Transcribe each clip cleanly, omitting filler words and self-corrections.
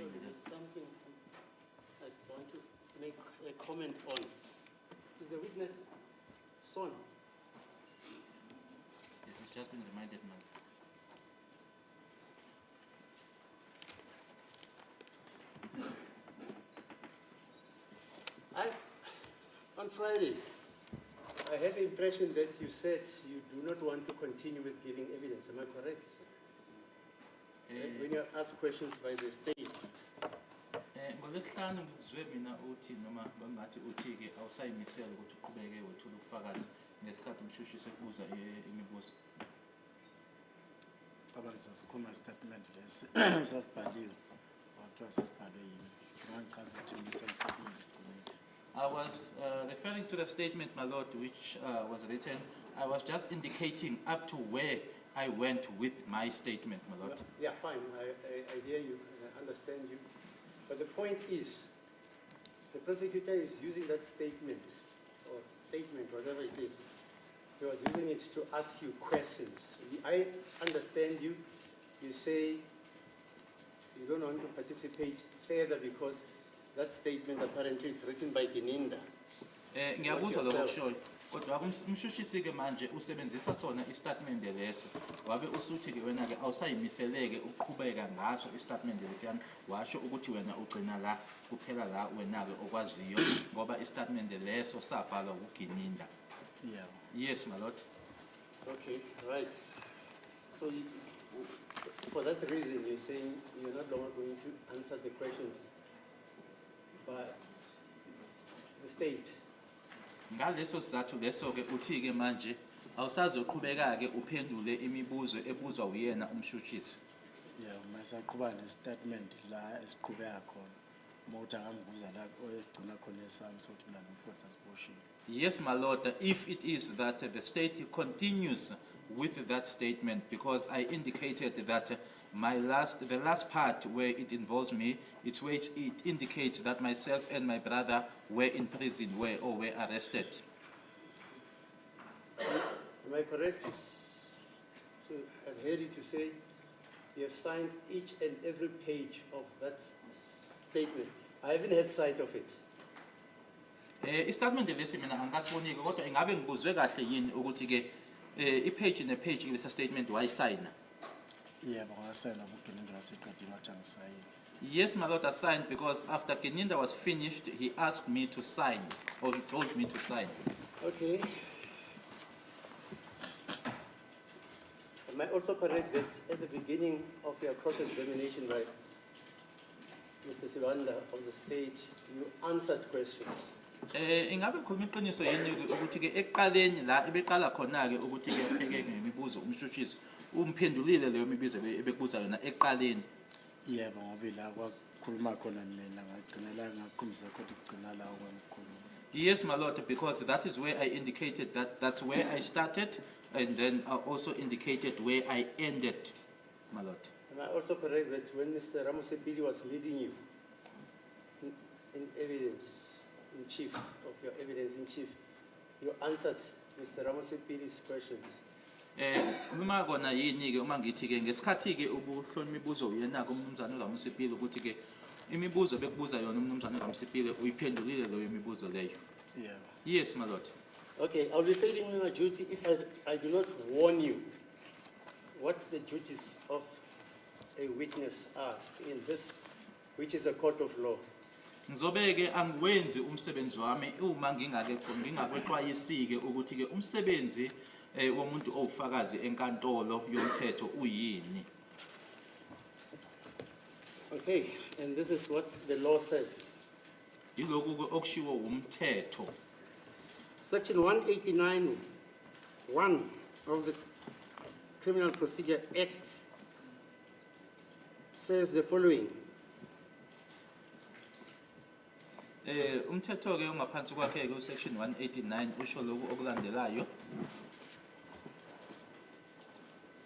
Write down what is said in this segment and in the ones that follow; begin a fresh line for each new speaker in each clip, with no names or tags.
There's something I want to make a comment on. Is the witness Son?
This has just been reminded, man.
On Friday, I had the impression that you said you do not want to continue with giving evidence. Am I correct, sir? When you ask questions by the state.
Ngolesihlanu ngizwe mina uthi noma bangathi uthi-ke awusayimisela ukuthi uqhubeke wethule ubufakazi ngesikhathi umshushisi ebuza imibuzo.
Cabanga sasikhuluma statement lesi sasibhaliwe wathiwa sasibhalwe yini ngichaza ukuthi statement isigcinile.
I was referring to the statement, my lord, which was written. I was just indicating up to where I went with my statement, my lord.
Yeah, fine. I hear you and I understand you. But the point is, the prosecutor is using that statement, or statement, whatever it is. He was using it to ask you questions. I understand you. You say you don't want to participate further because that statement apparently is written by Gininda.
Ngiyakuzwa lokho kushoyo. Kodwa umshushisi ke manje usebenzisa sona istatement leso. Wabe usuthi ke wena ke awusayimiseleke uqhubeka ngaso istatement lesiyana. Washo ukuthi wena ugcina la kuphela la wena ke okwaziyo ngoba istatement leso sabhalwa uGininda.
Yeah.
Yes, my lord.
Okay, right. So for that reason, you're saying you're not longer going to answer the questions by the state.
Ngaleso sizathu leso ke uthi ke manje awusazoqhubeka ke uphendule imibuzo ebuzwa uyena umshushisi.
Yeah, masaqhubana nestatement la esiqhubeka khona. Motha angibuza la oyesigcina khona esami sokuthi mina nomfowethu sasiboshiwe.
Yes, my lord, if it is that the state continues with that statement, because I indicated that the last part where it involves me, it's where it indicates that myself and my brother were in prison, were arrested.
Am I correct? So I've heard you to say you have signed each and every page of that statement. I haven't had sight of it.
Istatement lesi mina angasibonike kodwa ingabe ngibuzwe kahle yini ukuthi ke ipage nepage lesa statement wayisayina.
Yebo ngasayina uGininda waseqedile wathi angisayini.
Yes, my lord, I signed because after Gininda was finished, he asked me to sign, or he told me to sign.
Okay. Am I also correct that at the beginning of your cross-examination by Mr. Sivanda of the state, you answered questions?
Ingabe ngikhuluma iqiniso yini ukuthi ke eqaleni la ebeqala khona ke ukuthi ke pheke ngemibuzo umshushisi umphendulile leyo mibuzo ebekubuza yona eqaleni.
Yebo ngoba la kwakhuluma khona mina ngagcina la ngaqhumisa kodwa ugcina la okwengikhuluma.
Yes, my lord, because that is where I indicated that's where I started, and then I also indicated where I ended, my lord.
Am I also correct that when Mr. Ramosepili was leading you in evidence in chief, of your evidence in chief, you answered Mr. Ramosepili's questions?
Uma kona yini ke uma ngithi ke ngesikhathi ke ubuhloni imibuzo uyena ke umnumzana uRamosepili ukuthi ke imibuzo bekubuza yona umnumzana uRamosepili uyiphendulile leyo imibuzo leyo.
Yeah.
Yes, my lord.
Okay, I'll be failing my duty if I do not warn you what the duties of a witness are in this, which is a court of law.
Ngizobeke angiwenzi umsebenzi wami uma ngingakwexwayisike ukuthi ke umsebenzi womuntu owufakazi enkantolo yomthetho uyini.
Okay, and this is what the law says.
Yilokhu ke okushiwo umthetho.
Section 189(1) of the Criminal Procedure Act says the following.
Umthetho ke ongaphansi kwakhe ke section 189 usho lokhu okulandelayo.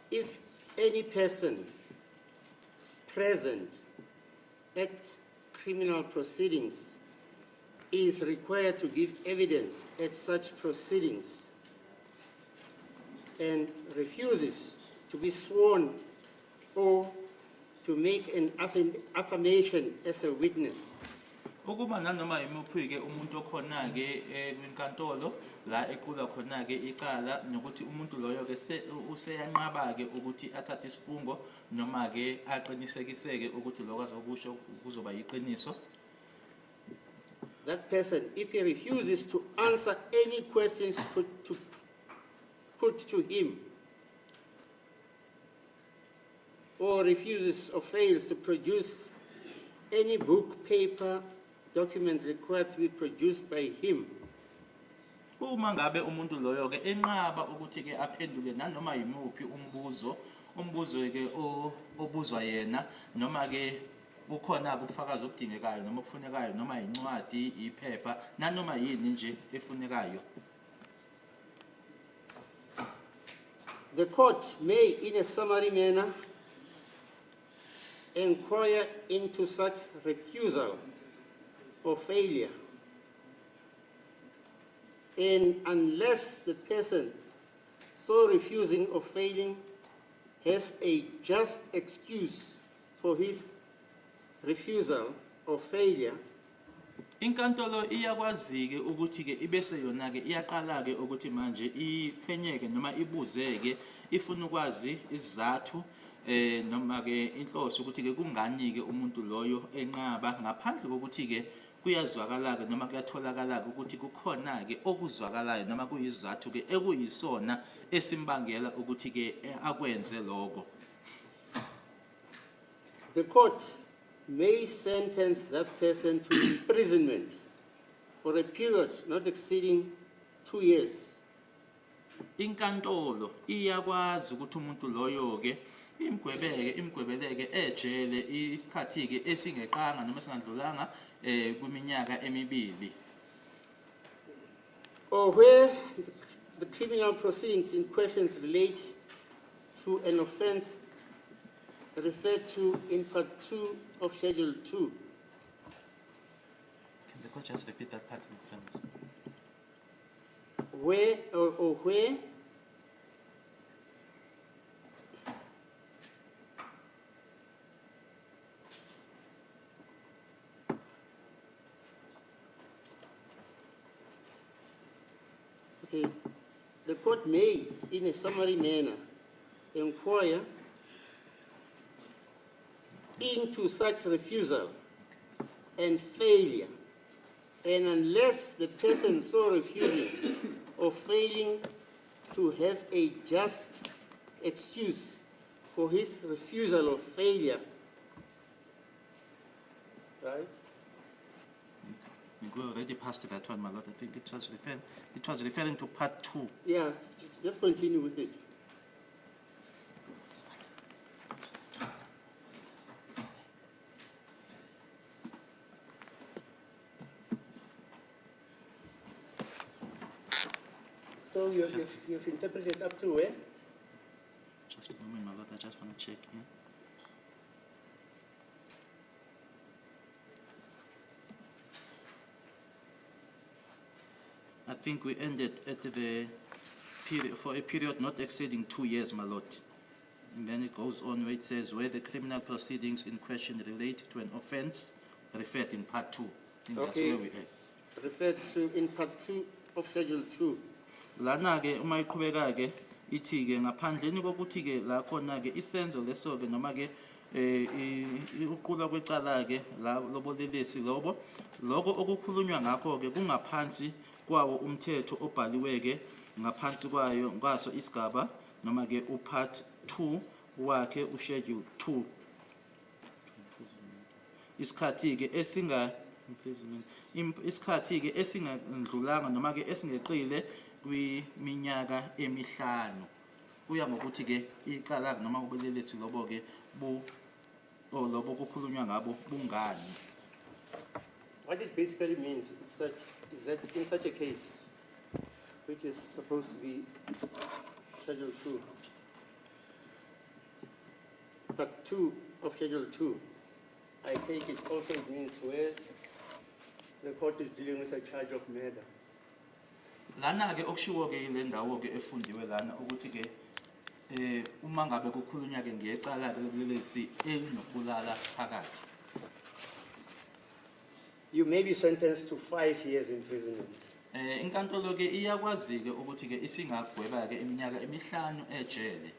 If any person present at criminal proceedings is required to give evidence at such proceedings and refuses to be sworn or to make an affirmation as a witness.
Ukuba nanoma yimuphi-ke umuntu okhona-ke kwinkantolo la equla khona-ke icala nokuthi umuntu loyo-ke useyanqaba-ke ukuthi athathe isifungo noma-ke aqinisekise-ke ukuthi lokho azokusho kuzoba yiqiniso.
That person, if he refuses to answer any questions put to him, or refuses or fails to produce any book, paper, document required to be produced by him,
Uma ngabe umuntu loyo-ke enqaba ukuthi-ke aphendule nanoma yimuphi umbuzo-ke obuzwa yena noma-ke bukhona-ke ubufakazi obudingekayo noma okufunekayo noma incwadi, iphepha, nanoma yini nje efunekayo.
the court may, in a summary manner, inquire into such refusal or failure, and unless the person so refusing or failing has a just excuse for his refusal or failure,
Inkantolo iyakwazi-ke ukuthi-ke ibese yona-ke iyaqala-ke ukuthi manje iphenyeke noma ibuzeke ifuna ukwazi isizathu noma-ke inhloso ukuthi-ke kungani-ke umuntu loyo enqaba ngaphandle kokuthi-ke kuyazwakala-ke noma kuyatholakala-ke ukuthi kukhona-ke okuzwakalayo noma kuyizathu-ke ekuyisona esimbangela ukuthi-ke akwenze lokho.
the court may sentence that person to imprisonment for a period not exceeding 2 years.
Inkantolo iyakwazi ukuthi umuntu loyo-ke imgwebeleke ejele isikhathi-ke esingeqanga noma esingandlulanga kwiminyaka emibili.
Or where the criminal proceedings in questions relate to an offense referred to in Part 2 of Schedule 2.
Can the court just repeat that part of the sentence?
Where or where okay, the court may, in a summary manner, inquire into such refusal and failure, and unless the person so refusing or failing to have a just excuse for his refusal or failure, right?
We already passed that one, my lord. I think it was referring to Part 2.
Yeah, just continue with it. So you've interpreted up to where?
Just a moment, my lord. I just want to check here. I think we ended at the period, for a period not exceeding 2 years, my lord. And then it goes on where it says, where the criminal proceedings in question relate to an offense referred in Part 2. I think that's where we are.
Referred to in Part 2 of Schedule 2.
Lana-ke uma iqhubeka-ke ithi-ke ngaphandleni kokuthi-ke la khona-ke isenzo leso-ke noma-ke uqulwa kwecala-ke la lobolelesi lobo lokho okukhulunywa ngakho-ke kungaphansi kwawo umthetho obhaliwe-ke ngaphansi kwaso isigaba noma-ke uPart 2 wakhe uSchedule 2. Isikhathi-ke isikhathi-ke esingandlulanga noma-ke esingeqile kwiminyaka emihlanu kuya ngokuthi-ke icala noma ubulelesi lobo-ke lobo kukhulunywa ngabo bungani.
What it basically means is that in such a case, which is supposed to be Schedule 2, Part 2 of Schedule 2, I take it also means where the court is dealing with a charge of murder.
Lana-ke okushiwo-ke ile ndawo-ke efundiwe lana ukuthi-ke uma ngabe kukhulunywa ke ngecala ke lobulelesi elinokubulala phakathi.
You may be sentenced to 5 years imprisonment.
Inkantolo ke iyakwazi ke ukuthi ke isingagweba ke iminyaka emihlanu ejele.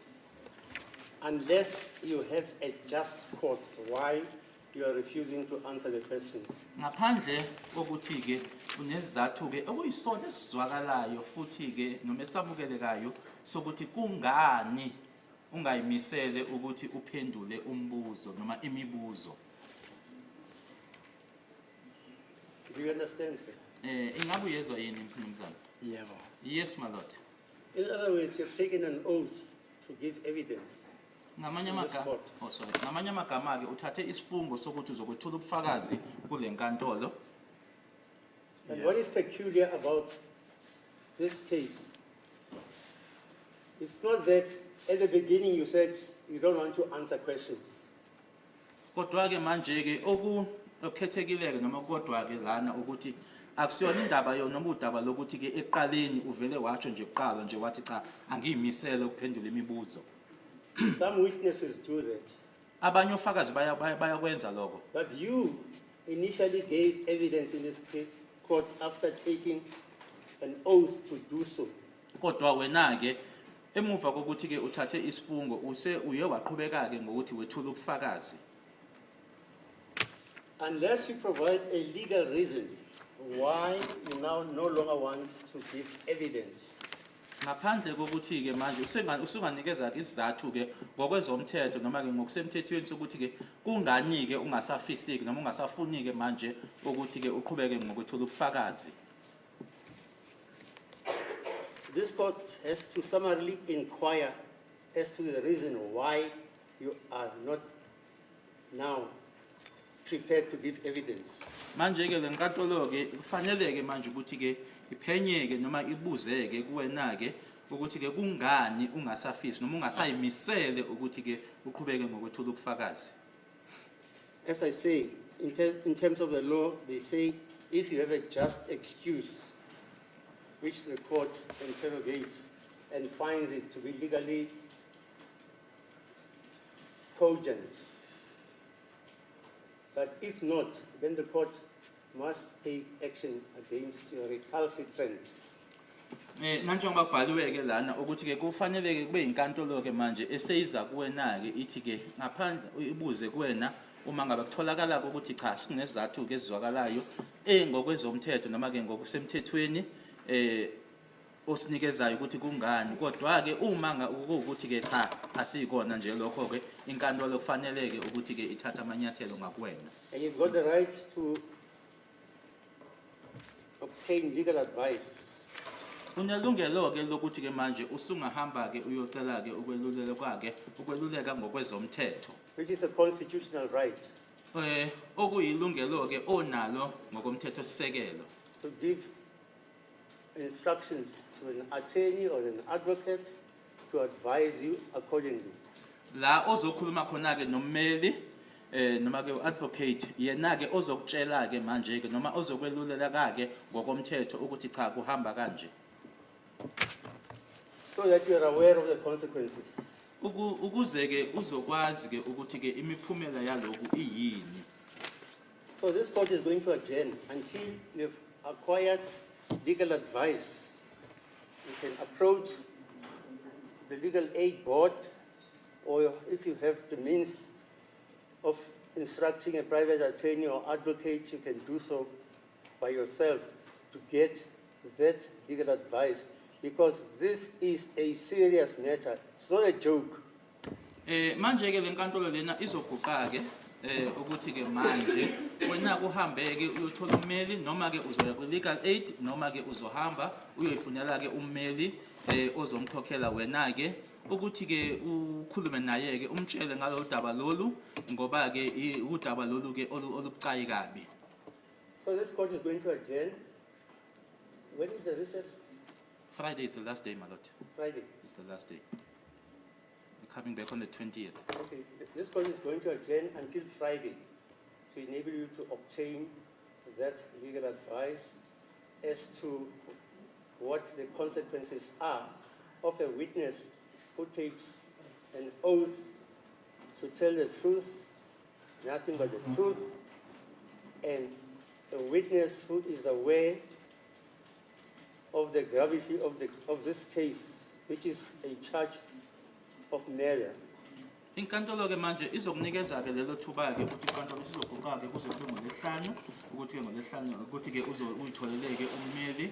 Unless you have a just cause why you are refusing to answer the questions.
Ngaphandle kokuthi ke unesizathu ke okuyisona esizwakalayo futhi ke noma esamukelekayo sokuthi kungani ungayimisele ukuthi uphendule umbuzo noma imibuzo.
Do you understand, sir?
Ingabe uyezwa yini mphumzana?
Yebo.
Yes, my lord.
In other words, you've taken an oath to give evidence.
Ngamanye
In this
amagama,
court.
oh sorry, ngamanye amagama ke uthathe isifungo sokuthi uzokwethula ubufakazi kule nkantolo.
And
Yeah.
what is peculiar about this case, it's not that at the beginning you said you don't want to answer questions.
Kodwa ke manje ke okukhethekileke noma kodwa ke lana ukuthi akusiyona indaba yona noma udaba lokuthi ke eqaleni uvele watsho nje kuqala nje wathi cha angiyimisele ukuphendula imibuzo.
Some witnesses do that.
Abanye ofakazi bayakwenza lokho.
But you initially gave evidence in this court after taking an oath to do so.
Kodwa wena ke emuva kokuthi ke uthathe isifungo uye waqhubeka ke ngokuthi wethula ubufakazi.
Unless you provide a legal reason why you now no longer want to give evidence,
Ngaphandle kokuthi ke manje usunganikeza ke isizathu ke ngokwezomthetho noma ke ngokusemthethweni sokuthi ke kungani ke ungasafisiki noma ungasafuni ke manje ukuthi ke uqhubeke ngokwethula ubufakazi.
this court has to summarily inquire as to the reason why you are not now prepared to give evidence.
Manje ke lenkantolo ke kufanele ke manje ukuthi ke iphenyeke noma ibuzeke kuwena ke ukuthi ke kungani ungasafisi noma ungasayimisele ukuthi ke uqhubeke ngokwethula ubufakazi.
As I say, in terms of the law, they say if you have a just excuse, which the court interrogates and finds it to be legally cogent. But if not, then the court must take action against your recalcitrant.
Nanjengoba kubhaliwe ke lana ukuthi ke kufanele ke kube inkantolo ke manje eseyiza kuwena ke ithi ke ngaphandle ibuze kuwena uma ngabe kutholakala ukuthi cha sinesizathu ke ezizwakalayo ngokwezomthetho noma ke ngokusemthethweni osinikezayo ukuthi kungani kodwa ke uma ukuthi ke cha asikona nje lokho ke inkantolo kufanele ke ukuthi ke ithatha amanyathelo ngakuwena.
And you've got the right to obtain legal advice.
Unelungelo ke lokuthi ke manje usungahamba ke uyocela ke ukweluleka ngokwezomthetho.
Which is a constitutional right
Okuyilungelo ke onalo ngokomthetho sisekelo.
to give instructions to an attorney or an advocate to advise you accordingly.
La ozokhuluma khona ke nommeli noma ke advocate yena ke ozokutshela ke manje ke noma ozokwelulela ke ngokomthetho ukuthi cha kuhamba kanje.
So that you are aware of the consequences.
Ukuze ke uzokwazi ke ukuthi ke imiphumela yaloku iyini.
So this court is going to adjourn until you've acquired legal advice. You can approach the legal aid board, or if you have the means of instructing a private attorney or advocate, you can do so by yourself to get that legal advice, because this is a serious matter. It's not a joke.
Manje ke lenkantolo lena izoguqa ke ukuthi ke manje wena kuhambe ke uyothola ummeli noma ke uzoya ku legal aid noma ke uzohamba uyoyifunela ke ummeli ozomkhokhela wena ke ukuthi ke ukhulume naye ke umtshele ngalo daba lolu ngoba ke udaba lolu ke olubucayi kabi.
So this court is going to adjourn. When is the recess?
Friday is the last day, my lord.
Friday.
It's the last day. We're coming back on the 20th.
Okay, this court is going to adjourn until Friday to enable you to obtain that legal advice as to what the consequences are of a witness who takes an oath to tell the truth, nothing but the truth, and a witness who is aware of the gravity of this case, which is a charge of murder.
Inkantolo ke manje izokunikeza ke lelo thuba ke ukuthi inkantolo sizoguqa ke kuze kube ngoLwesihlanu ukuthi ke ngoLwesihlanu ukuthi ke uyitholele ke ummeli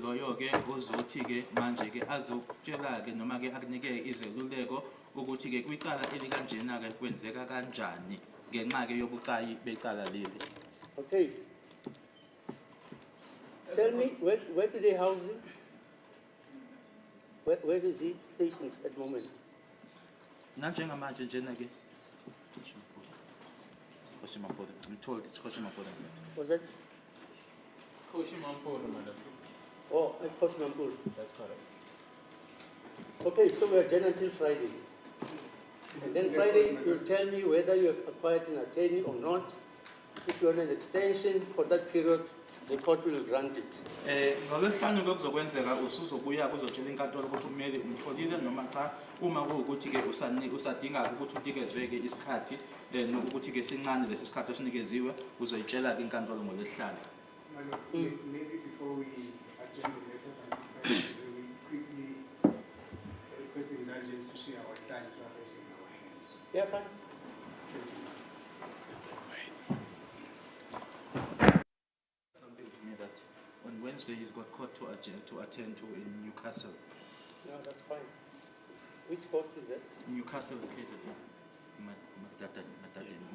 loyo ke ozothi ke manje ke azokutshela ke noma ke akunike izeluleko ukuthi ke kwicala elikanjena ke kwenzeka kanjani ngenxa ke yobuqayi becala leli.
Okay. Tell me, where do they house him? Where is he stationed at the moment?
Nanjengamanje njena ke Khoshimaphoda. I'm told it's Khoshimaphoda.
Was that?
Khoshimaphoda, madam.
Oh, it's Khoshimaphoda.
That's correct.
Okay, so we are adjourned until Friday. And then Friday, you'll tell me whether you have acquired an attorney or not. If you want an extension for that period, the court will grant it.
NgoLwesihlanu ke kuzokwenzeka usuzobuya kuzotshela inkantolo ukuthi ummeli umtholile noma cha uma kuwukuthi ke usadinga ukuthi unikezwe ke isikhathi nokuthi ke sincane lesi sikhathi osinikeziwe uzoyitshela ke inkantolo ngoLwesihlanu.
Maybe before we adjourn the matter, we quickly request the indulgence to see our clients who are raising our hands.
Yeah, fine.
Something to me that on Wednesday he's got court to attend to in Newcastle.
No, that's fine. Which court is that?
Newcastle case at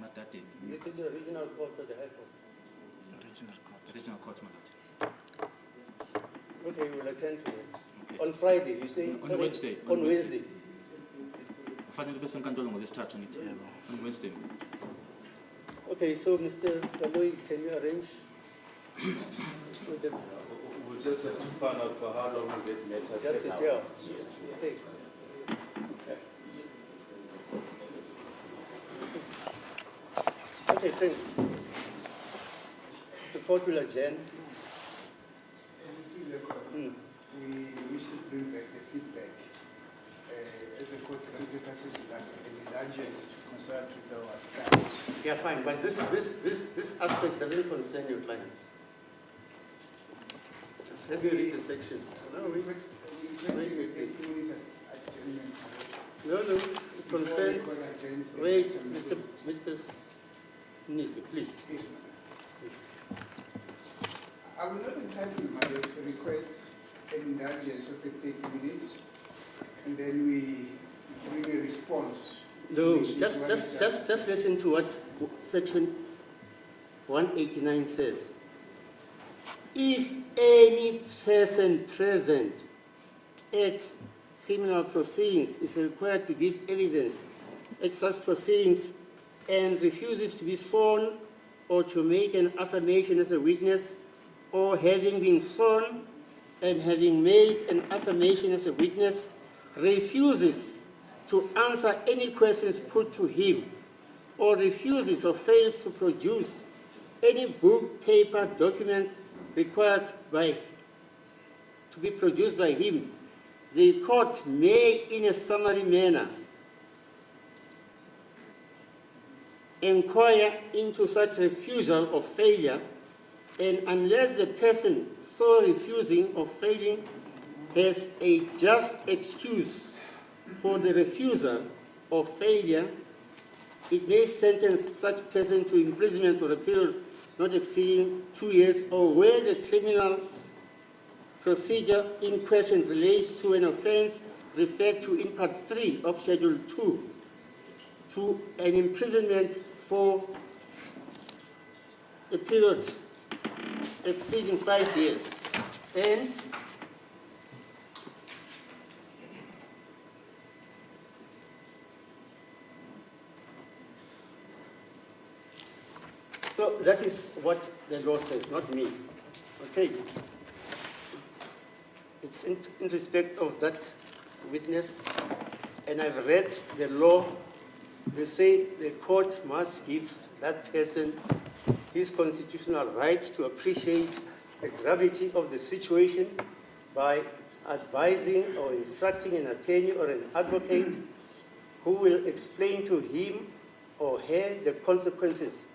Matadeni.
This is the regional court or the high court?
Original court.
Regional court, Madat.
Okay, we will attend to it.
Okay.
On Friday, you say?
On
sorry?
Wednesday,
On
on Wednesday.
Wednesday.
Kufanele bese inkantolo ngoLwesithathu ngithi.
Yebo.
On Wednesday.
Okay, so Mr. Kaloi, can you arrange with the,
We'll just have to find out for how long is it matter
that's
set
it,
out.
yeah. Okay. Okay, thanks. The court will adjourn.
Please, we wish to bring back the feedback as a court granted us an indulgence to consult with our clients.
Yeah, fine, but this aspect doesn't concern your clients. Let me read the section. No, no, it concerns, wait, Mr. Nisi, please.
Yes, madam. I will not entitle madam to request an indulgence of 30 minutes, and then we bring a response.
No, just listen to what section 189 says. If any person present at criminal proceedings is required to give evidence at such proceedings and refuses to be sworn or to make an affirmation as a witness, or having been sworn and having made an affirmation as a witness, refuses to answer any questions put to him, or refuses or fails to produce any book, paper, document required to be produced by him, the court may, in a summary manner, inquire into such refusal or failure, and unless the person so refusing or failing has a just excuse for the refusal or failure, it may sentence such person to imprisonment for a period not exceeding 2 years, or where the criminal procedure in question relates to an offense referred to in Part 3 of Schedule 2, to an imprisonment for a period exceeding 5 years. And so that is what the law says, not me. Okay. It's in respect of that witness, and I've read the law. They say the court must give that person his constitutional right to appreciate the gravity of the situation by advising or instructing an attorney or an advocate who will explain to him or her the consequences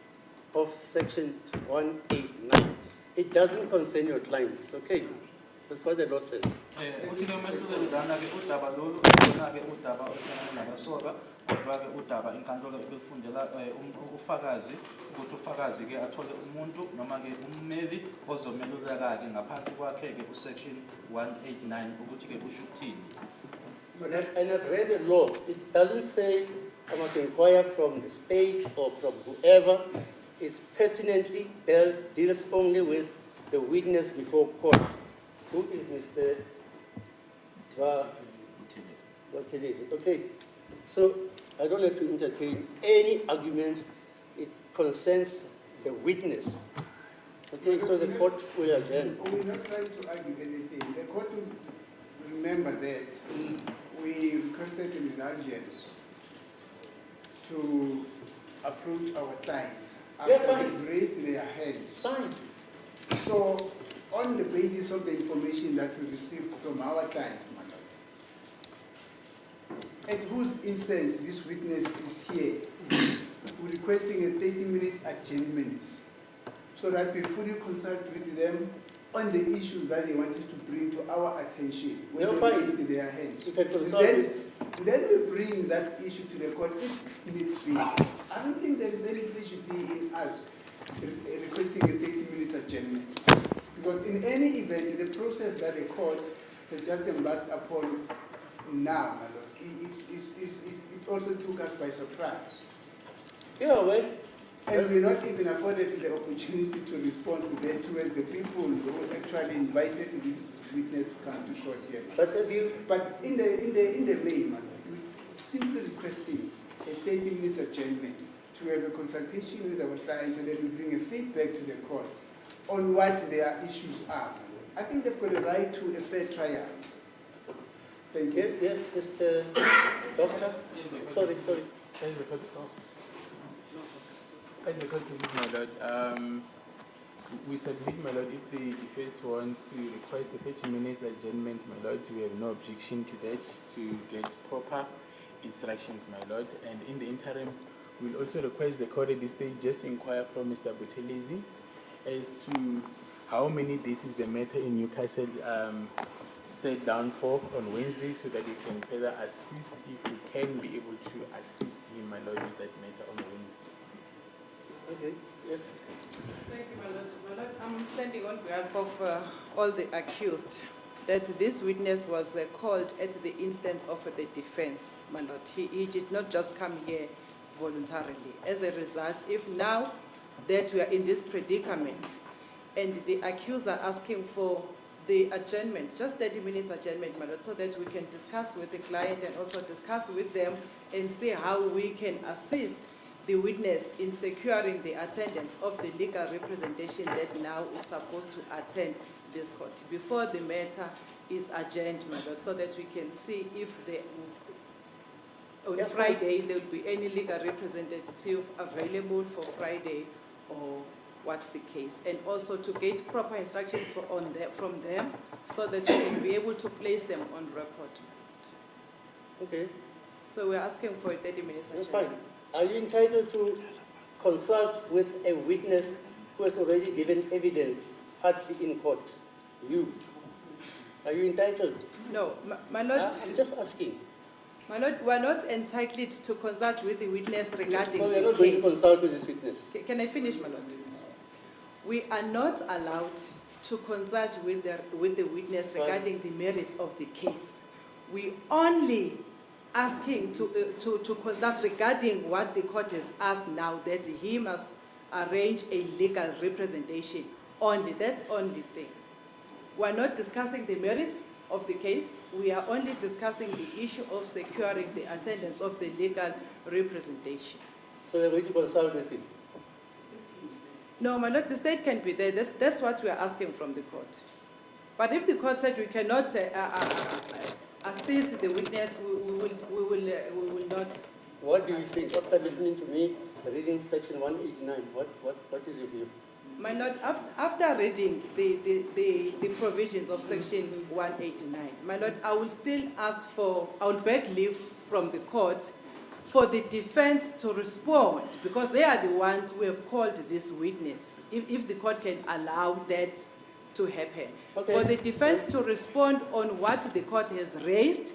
of Section 189. It doesn't concern your clients, okay? That's what the law says.
Uthi ke mehluleli lana ke udaba lolu lona ke udaba oluhlangana nabasoka kodwa ke udaba inkantolo ebefundela ufakazi ukuthi ufakazi ke athole umuntu noma ke ummeli ozomeluleka ke ngaphansi kwakhe ke usection 189 ukuthi ke kusho ukuthini.
And I've read the law. It doesn't say I must inquire from the state or from whoever. It pertinently deals only with the witness before court. Who is Mr. Buthelezi? Okay, so I don't have to entertain any argument. It concerns the witness. Okay, so the court will adjourn.
We're not trying to argue anything. The court will remember that we requested an indulgence to approach our clients
Yeah,
after
fine.
they've raised their hands.
Fine.
So, on the basis of the information that we received from our clients, my lords, at whose instance this witness is here, we're requesting a 30-minute adjournment so that we fully consult with them on the issues that they wanted to bring to our attention when
No,
they
fine.
raised their hands.
You can
And
consult with.
then we bring that issue to the court if needs be. I don't think there is any prejudice in us requesting a 30-minute adjournment. Because in any event, in the process that the court has just embarked upon now, my lord, it also took us by surprise.
Yeah, well,
And we're not even afforded the opportunity to respond to that towards the people who actually invited this witness to come to court here. But in the main, man, we simply requesting a 30-minute adjournment to have a consultation with our clients and then we bring a feedback to the court on what their issues are. I think they've got a right to a fair trial. Thank you.
yes, Mr. Doctor? Sorry.
As the court pleases, my lord, we submit, my lord, if the defense wants to request a 30 minutes adjournment, my lord, we have no objection to that, to get proper instructions, my lord. And in the interim, we'll also request the court at this stage just inquire from Mr. Buthelezi as to how many days is the matter in Newcastle set down for on Wednesday, so that we can further assist if we can be able to assist him, my lord, with that matter on Wednesday.
Okay, yes.
Thank you, my lord. My lord, I'm standing on behalf of all the accused that this witness was called at the instance of the defense, my lord. He did not just come here voluntarily. As a result, if now that we are in this predicament and the accused are asking for the adjournment, just 30 minutes adjournment, my lord, so that we can discuss with the client and also discuss with them and see how we can assist the witness in securing the attendance of the legal representation that now is supposed to attend this court before the matter is adjourned, my lord, so that we can see if on Friday there will be any legal representative available for Friday or what's the case, and also to get proper instructions from them so that we can be able to place them on record.
Okay,
So we're asking for a 30 minutes
that's
adjournment.
fine. Are you entitled to consult with a witness who has already given evidence, partly in court? You. Are you entitled?
No, my lord.
I'm just asking.
My lord, we are not entitled to consult with the witness regarding
So we are
the
not going to
case.
consult with this witness.
Can I finish, my lord? We are not allowed to consult with the witness
Fine.
regarding the merits of the case. We only asking to consult regarding what the court has asked now, that he must arrange a legal representation only. That's only thing. We are not discussing the merits of the case. We are only discussing the issue of securing the attendance of the legal representation.
So we are going to consult with him.
No, my lord, the state can be there. That's what we are asking from the court. But if the court said we cannot assist the witness, we will not.
What do you think after listening to me reading section 189? What is your view?
My Lord, after reading the provisions of section 189, my Lord, I will still I will beg leave from the court for the defense to respond, because they are the ones who have called this witness, if the court can allow that to happen.
Okay.
For the defense to respond on what the court has raised,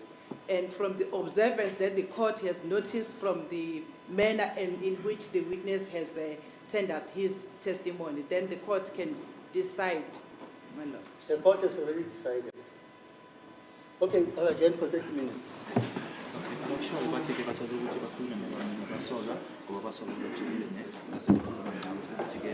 and from the observance that the court has noticed from the manner in which the witness has tendered his testimony, then the court can decide, my Lord.
The court has already decided. Okay, Jen, for 30 minutes.
Abashayi batheke bathatha ukuthi bakhulume nabasolwa ngoba basolwa bejulile ne nasekhuluma nabo ukuthi ke